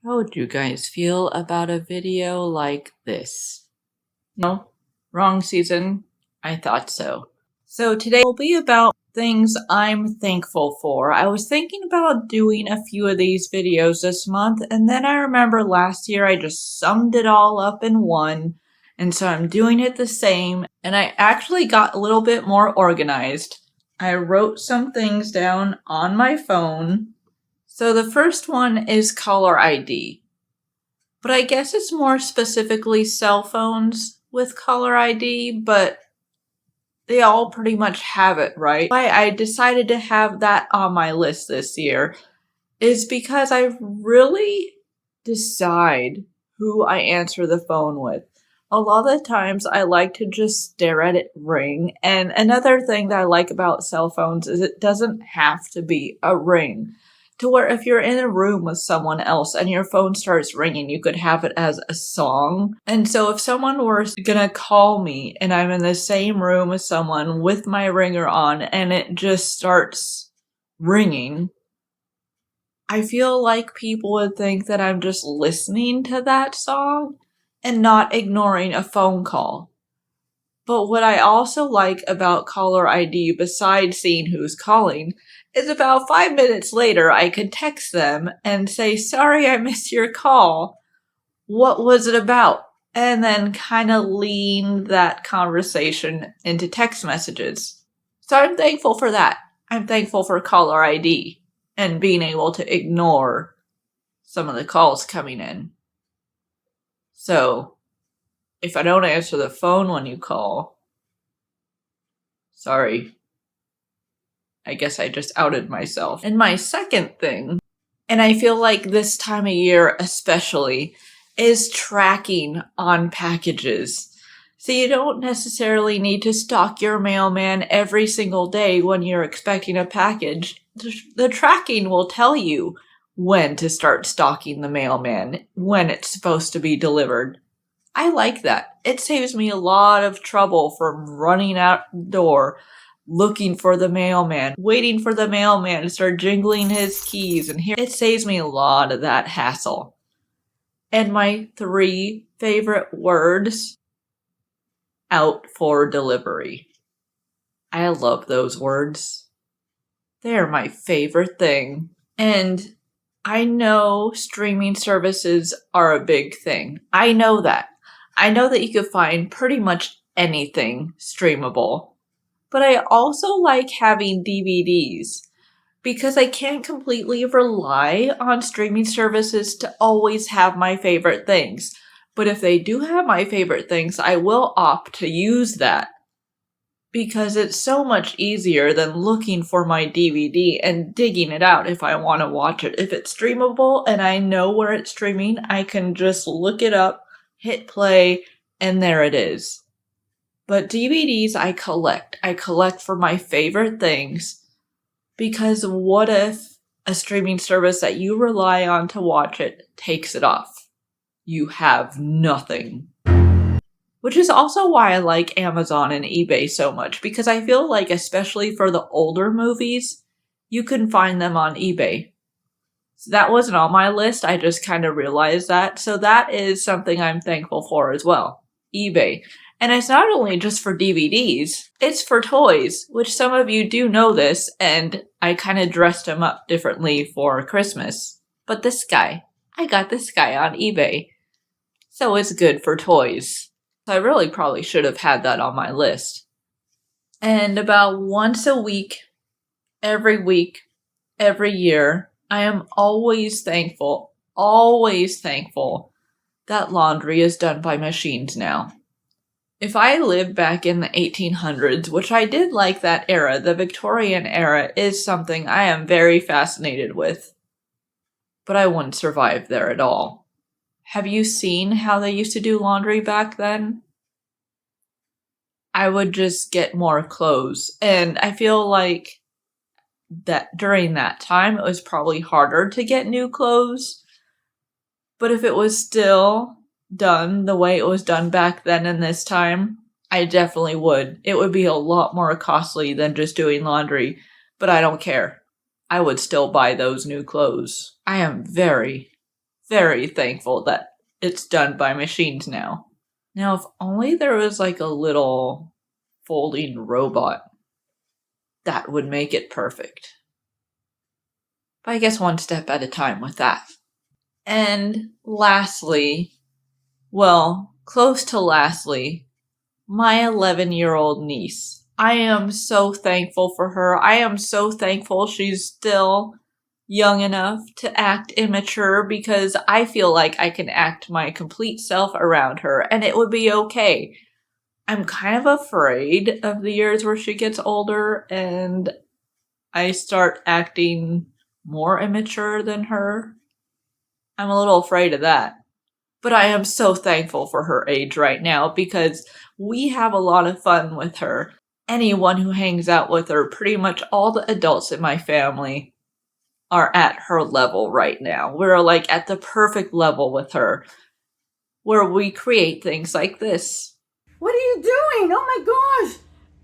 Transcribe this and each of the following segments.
How would you guys feel about a video like this? No, wrong season. I thought so. So today will be about things I'm thankful for. I was thinking about doing a few of these videos this month, and then I remember last year I just summed it all up in one, and so I'm doing it the same, and I actually got a little bit more organized. I wrote some things down on my phone. So the first one is caller ID. But I guess it's more specifically cell phones with caller ID, but they all pretty much have it, right? Why I decided to have that on my list this year is because I really decide who I answer the phone with. A lot of the times I like to just stare at it ring. And another thing that I like about cell phones is it doesn't have to be a ring. To where if you're in a room with someone else and your phone starts ringing, you could have it as a song. And so if someone were gonna call me and I'm in the same room with someone with my ringer on and it just starts ringing, I feel like people would think that I'm just listening to that song and not ignoring a phone call. But what I also like about caller ID, besides seeing who's calling, is about 5 minutes later I could text them and say, sorry I missed your call. What was it about? And then kind of lean that conversation into text messages. So I'm thankful for that. I'm thankful for caller ID and being able to ignore some of the calls coming in. So if I don't answer the phone when you call, sorry. I guess I just outed myself. And my second thing, and I feel like this time of year especially, is tracking on packages. So you don't necessarily need to stalk your mailman every single day when you're expecting a package. The tracking will tell you when to start stalking the mailman, when it's supposed to be delivered. I like that. It saves me a lot of trouble from running out the door, looking for the mailman, waiting for the mailman to start jingling his keys, and here it saves me a lot of that hassle. And my 3 favorite words: out for delivery. I love those words. They're my favorite thing. And I know streaming services are a big thing. I know that. I know that you could find pretty much anything streamable. But I also like having DVDs because I can't completely rely on streaming services to always have my favorite things. But if they do have my favorite things, I will opt to use that because it's so much easier than looking for my DVD and digging it out if I want to watch it. If it's streamable and I know where it's streaming, I can just look it up, hit play, and there it is. But DVDs I collect. I collect for my favorite things because what if a streaming service that you rely on to watch it takes it off? You have nothing. Which is also why I like Amazon and eBay so much, because I feel like, especially for the older movies, you can find them on eBay. So that wasn't on my list, I just kind of realized that. So that is something I'm thankful for as well. eBay. And it's not only just for DVDs, it's for toys, which some of you do know this, and I kind of dressed him up differently for Christmas. But this guy, I got this guy on eBay. So it's good for toys. So I really probably should have had that on my list. And about once a week, every year, I am always thankful that laundry is done by machines now. If I lived back in the 1800s, which I did like that era, the Victorian era is something I am very fascinated with. But I wouldn't survive there at all. Have you seen how they used to do laundry back then? I would just get more clothes. And I feel like that during that time, it was probably harder to get new clothes. But if it was still done the way it was done back then and this time, I definitely would. It would be a lot more costly than just doing laundry, but I don't care. I would still buy those new clothes. I am very, very thankful that it's done by machines now. Now, if only there was like a little folding robot, that would make it perfect. But I guess one step at a time with that. And lastly, well, close to lastly, my 11-year-old niece. I am so thankful for her. I am so thankful she's still young enough to act immature because I feel like I can act my complete self around her and it would be okay. I'm kind of afraid of the years where she gets older and I start acting more immature than her. I'm a little afraid of that. But I am so thankful for her age right now because we have a lot of fun with her. Anyone who hangs out with her, pretty much all the adults in my family, are at her level right now. We're like at the perfect level with her where we create things like this. What are you doing? Oh my gosh!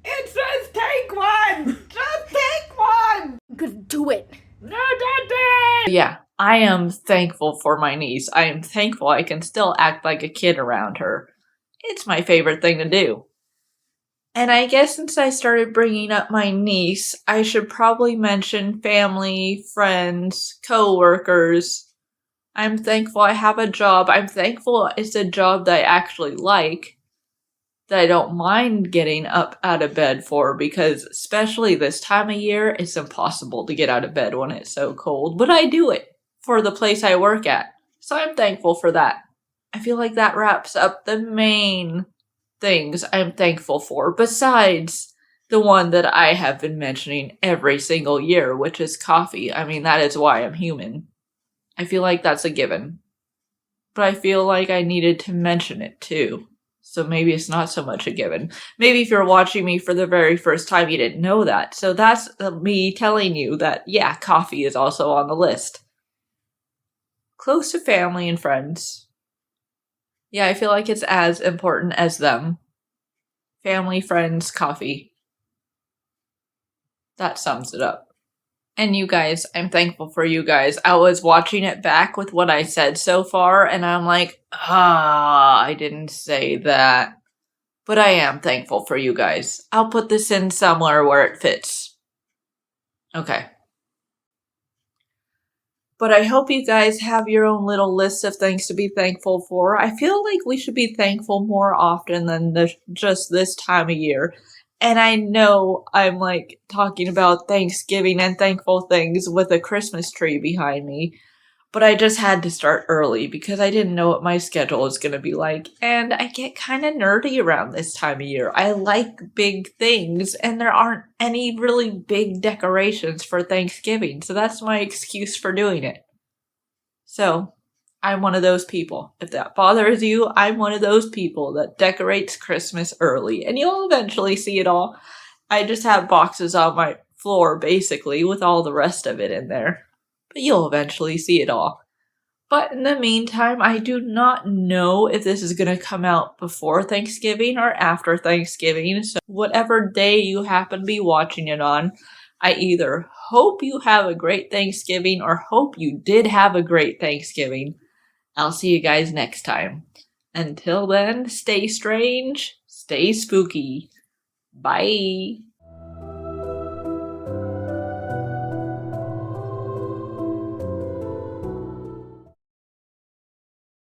It says take one! Just take one! I'm gonna do it. No, Daddy! Yeah, I am thankful for my niece. I am thankful I can still act like a kid around her. It's my favorite thing to do. And I guess since I started bringing up my niece, I should probably mention family, friends, co-workers. I'm thankful I have a job. I'm thankful it's a job that I actually like, that I don't mind getting up out of bed for, because especially this time of year, it's impossible to get out of bed when it's so cold. But I do it for the place I work at. So I'm thankful for that. I feel like that wraps up the main things I'm thankful for, besides the one that I have been mentioning every single year, which is coffee. I mean, that is why I'm human. I feel like that's a given. But I feel like I needed to mention it too. So maybe it's not so much a given. Maybe if you're watching me for the very first time, you didn't know that. So that's me telling you that, yeah, coffee is also on the list. Close to family and friends. Yeah, I feel like it's as important as them. Family, friends, coffee. That sums it up. And you guys, I'm thankful for you guys. I was watching it back with what I said so far, and I'm like, I didn't say that. But I am thankful for you guys. I'll put this in somewhere where it fits. Okay. But I hope you guys have your own little list of things to be thankful for. I feel like we should be thankful more often than just this time of year. And I know I'm like talking about Thanksgiving and thankful things with a Christmas tree behind me. But I just had to start early because I didn't know what my schedule was going to be like. And I get kind of nerdy around this time of year. I like big things, and there aren't any really big decorations for Thanksgiving. So that's my excuse for doing it. So I'm one of those people. If that bothers you, I'm one of those people that decorates Christmas early. And you'll eventually see it all. I just have boxes on my floor, basically, with all the rest of it in there. But you'll eventually see it all. But in the meantime, I do not know if this is going to come out before Thanksgiving or after Thanksgiving. So whatever day you happen to be watching it on, I either hope you have a great Thanksgiving or hope you did have a great Thanksgiving. I'll see you guys next time. Until then, stay strange, stay spooky. Bye.